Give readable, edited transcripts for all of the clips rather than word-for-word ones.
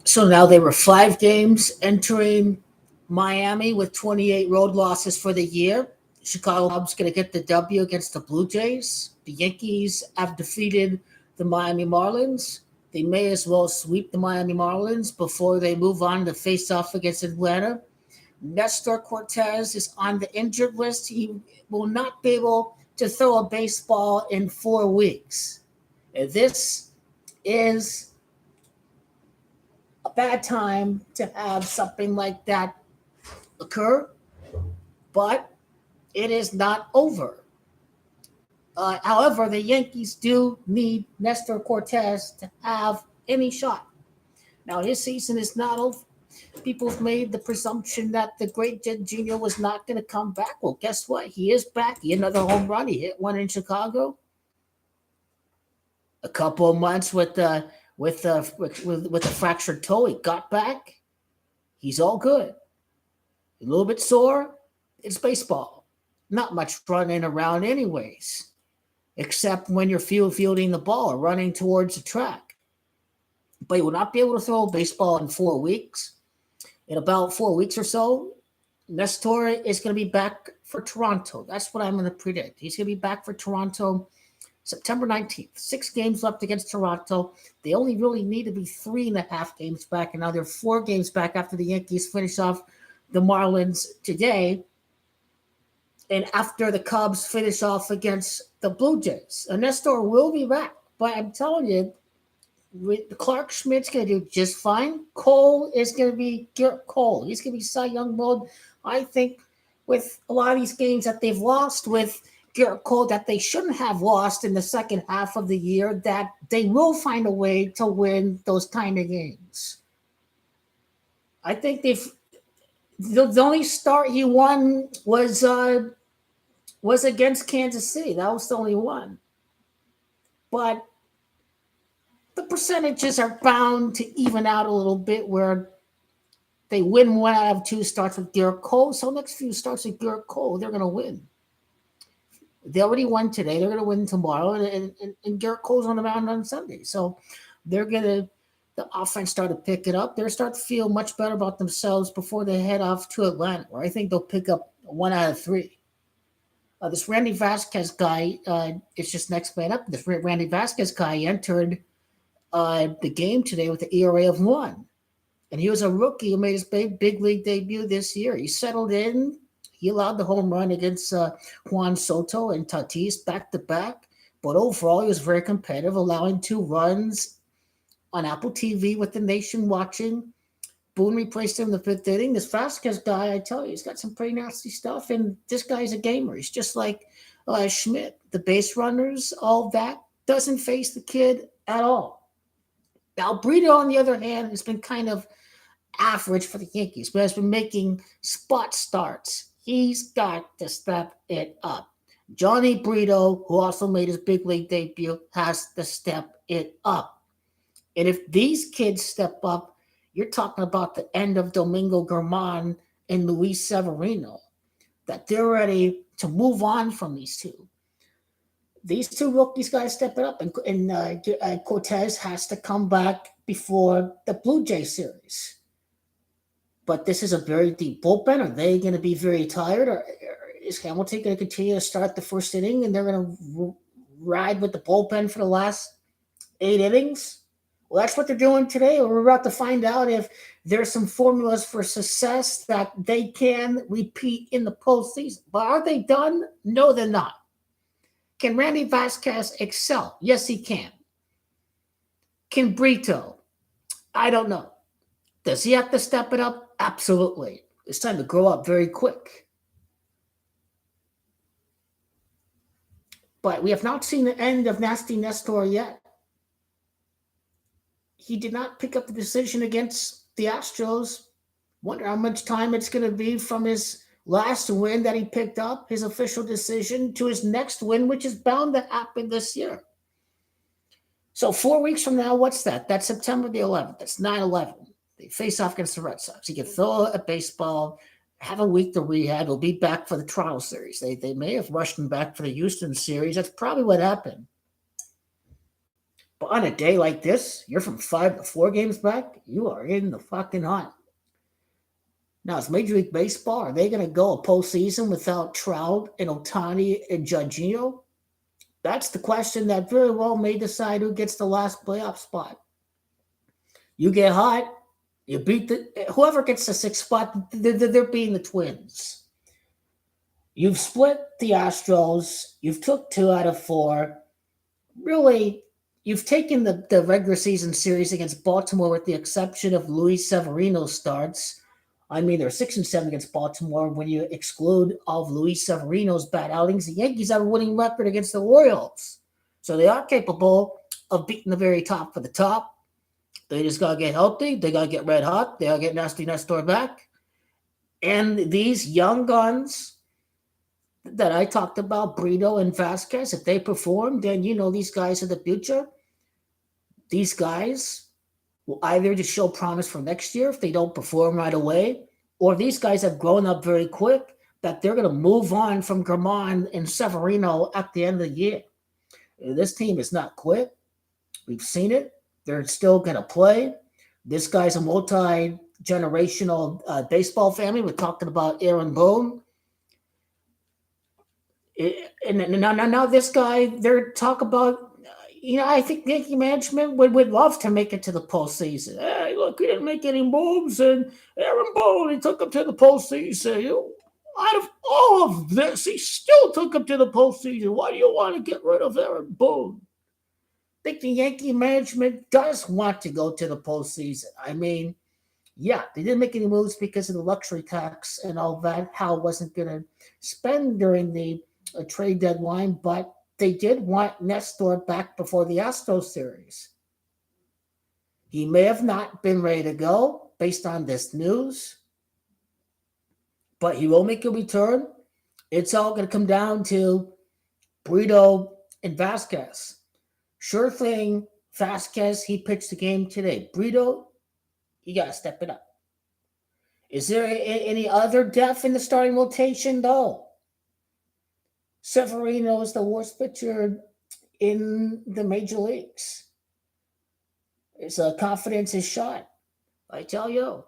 So now they were 5 games entering Miami with 28 road losses for the year. Chicago Cubs going to get the W against the Blue Jays. The Yankees have defeated the Miami Marlins. They may as well sweep the Miami Marlins before they move on to face off against Atlanta. Nestor Cortes is on the injured list. He will not be able to throw a baseball in 4 weeks. And this is a bad time to have something like that occur, but it is not over. However, the Yankees do need Nestor Cortes to have any shot. Now, his season is not over. People have made the presumption that the great Jet Jr. was not going to come back. Well, guess what? He is back. He had another home run. He hit one in Chicago. A couple of months with a fractured toe. He got back. He's all good. A little bit sore. It's baseball. Not much running around, anyways, except when you're fielding the ball or running towards the track. But you will not be able to throw a baseball in 4 weeks. In about 4 weeks or so, Nestor is going to be back for Toronto. That's what I'm going to predict. He's going to be back for Toronto September 19th. 6 games left against Toronto. They only really need to be 3.5 games back, and now they're 4 games back after the Yankees finish off the Marlins today, and after the Cubs finish off against the Blue Jays. And Nestor will be back, but I'm telling you, Clark Schmidt's going to do just fine. Cole is going to be Garrett Cole. He's going to be Cy Young mode. I think with a lot of these games that they've lost with Garrett Cole that they shouldn't have lost in the second half of the year, that they will find a way to win those kind of games. I think the only start he won was against Kansas City. That was the only one. But the percentages are bound to even out a little bit where they win 1 out of 2 starts with Garrett Cole. So next few starts with Garrett Cole, they're going to win. They already won today. They're going to win tomorrow. And Garrett Cole's on the mound on Sunday. So the offense start to pick it up. They'll start to feel much better about themselves before they head off to Atlanta, where I think they'll pick up 1 out of 3. This Randy Vasquez guy is just next man up. This Randy Vasquez guy entered the game today with the ERA of 1. And he was a rookie who made his big league debut this year. He settled in. He allowed the home run against Juan Soto and Tatis back-to-back. But overall, he was very competitive, allowing 2 runs on Apple TV with the nation watching. Boone replaced him in the 5th inning. This Vasquez guy, I tell you, he's got some pretty nasty stuff. And this guy's a gamer. He's just like Schmidt. The base runners, all that, doesn't face the kid at all. Now, Brito, on the other hand, has been kind of average for the Yankees, but has been making spot starts. He's got to step it up. Johnny Brito, who also made his big league debut, has to step it up. And if these kids step up, you're talking about the end of Domingo Germán and Luis Severino, that they're ready to move on from these two. These 2 rookies got to step it up, and Cortes has to come back before the Blue Jay series. But this is a very deep bullpen. Are they going to be very tired? Or is Hamilton going to continue to start the 1st inning and they're going to ride with the bullpen for the last 8 innings? Well, that's what they're doing today. We're about to find out if there's some formulas for success that they can repeat in the postseason. But are they done? No, they're not. Can Randy Vasquez excel? Yes, he can. Can Brito? I don't know. Does he have to step it up? Absolutely. It's time to grow up very quick. But we have not seen the end of Nasty Nestor yet. He did not pick up the decision against the Astros. Wonder how much time it's going to be from his last win that he picked up, his official decision, to his next win, which is bound to happen this year. So 4 weeks from now, what's that? That's September the 11th. That's 9/11. They face off against the Red Sox. He can throw a baseball, have a week to rehab. He'll be back for the Toronto series. They may have rushed him back for the Houston series. That's probably what happened. But on a day like this, you're from 5 to 4 games back, you are in the fucking hunt. Now, it's Major League Baseball. Are they going to go a postseason without Trout and Otani and Jorginho? That's the question that very well may decide who gets the last playoff spot. You get hot, you beat whoever gets the sixth spot. They're beating the Twins. You've split the Astros. You've took 2 out of 4. Really, you've taken the regular season series against Baltimore with the exception of Luis Severino's starts. I mean, they're 6-7 against Baltimore when you exclude all of Luis Severino's bad outings. The Yankees have a winning record against the Orioles. So they are capable of beating the very top for the top. They just got to get healthy. They got to get red hot. They got to get Nasty Nestor back. And these young guns that I talked about, Brito and Vasquez, if they perform, then these guys are the future. These guys will either just show promise for next year if they don't perform right away, or these guys have grown up very quick that they're going to move on from Germán and Severino at the end of the year. This team is not quit. We've seen it. They're still going to play. This guy's a multi-generational baseball family. We're talking about Aaron Boone. And now this guy, they're talking about, I think Yankee management would love to make it to the postseason. Hey, look, he didn't make any moves, and Aaron Boone, he took him to the postseason. Out of all of this, he still took him to the postseason. Why do you want to get rid of Aaron Boone? I think the Yankee management does want to go to the postseason. I mean, yeah, they didn't make any moves because of the luxury tax and all that. Hal wasn't going to spend during the trade deadline, but they did want Nestor back before the Astros series. He may have not been ready to go based on this news, but he will make a return. It's all going to come down to Brito and Vasquez. Sure thing, Vasquez, he pitched the game today. Brito, you got to step it up. Is there any other depth in the starting rotation? No. Severino is the worst pitcher in the major leagues. His confidence is shot. I tell you.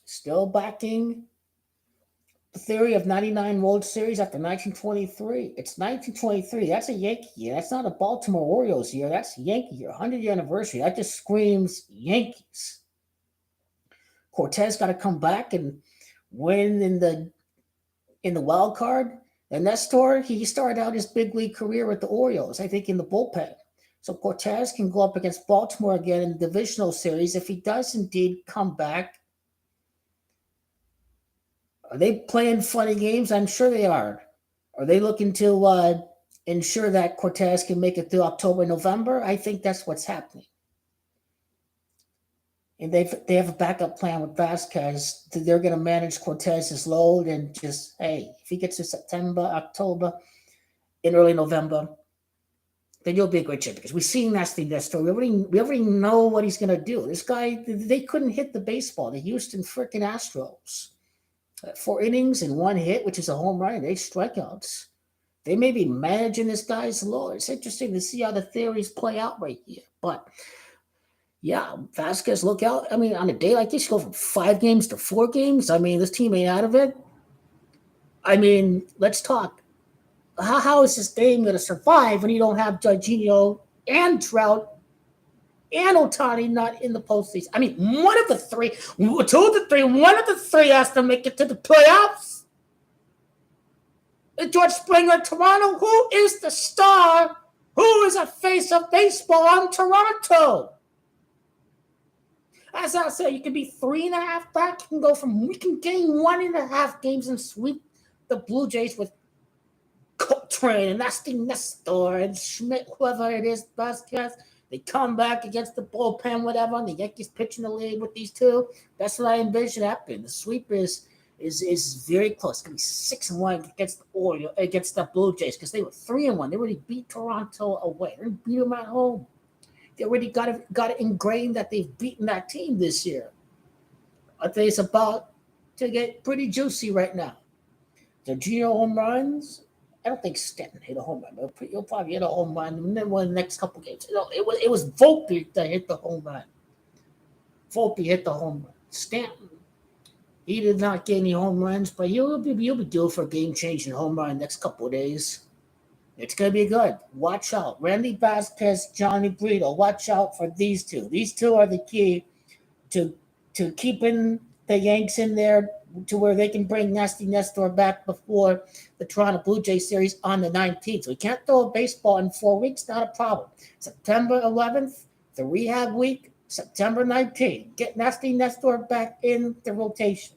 Still backing the theory of 99 World Series after 1923. It's 1923. That's a Yankee year. That's not a Baltimore Orioles year. That's Yankee year. 100-year anniversary. That just screams Yankees. Cortes got to come back and win in the wild card. And Nestor, he started out his big league career with the Orioles, I think, in the bullpen. So Cortes can go up against Baltimore again in the divisional series if he does indeed come back. Are they playing funny games? I'm sure they are. Are they looking to ensure that Cortes can make it through October, November? I think that's what's happening. And they have a backup plan with Vasquez. They're going to manage Cortez's load and just, hey, if he gets to September, October, in early November, then you'll be a great champion. Because we've seen Nasty Nestor. We already know what he's going to do. This guy, they couldn't hit the baseball. The Houston freaking Astros. 4 innings and 1 hit, which is a home run, 8 strikeouts. They may be managing this guy's load. It's interesting to see how the theories play out right here. But yeah, Vasquez, look out. I mean, on a day like this, you go from 5 games to 4 games. I mean, this team ain't out of it. I mean, let's talk. How is this game going to survive when you don't have Jorginho and Trout and Otani not in the postseason? I mean, 2 of the 3, 1 of the 3 has to make it to the playoffs. George Springer, Toronto, who is the star? Who is a face of baseball on Toronto? As I said, you can be 3.5 back. We can gain 1.5 games and sweep the Blue Jays with Coltrane and Nasty Nestor and Schmidt, whoever it is, Vasquez. They come back against the bullpen, whatever, and the Yankees pitching the lead with these 2. That's what I envision happening. The sweep is very close. It's going to be 6-1 against the Blue Jays because they were 3-1. They already beat Toronto away. They beat them at home. They already got it ingrained that they've beaten that team this year. I think it's about to get pretty juicy right now. Jorginho home runs I don't think Stanton hit a home run, but he'll probably hit a home run in one of the next couple games. It was Volpe that hit the home run. Volpe hit the home run. Stanton, he did not get any home runs, but he'll be due for a game-changing home run in the next couple of days. It's going to be good. Watch out. Randy Vasquez, Johnny Brito. Watch out for these two. These two are the key to keeping the Yanks in there to where they can bring Nasty Nestor back before the Toronto Blue Jays series on the 19th. So we can't throw a baseball in 4 weeks. Not a problem. September 11th, the rehab week. September 19th. Get Nasty Nestor back in the rotation.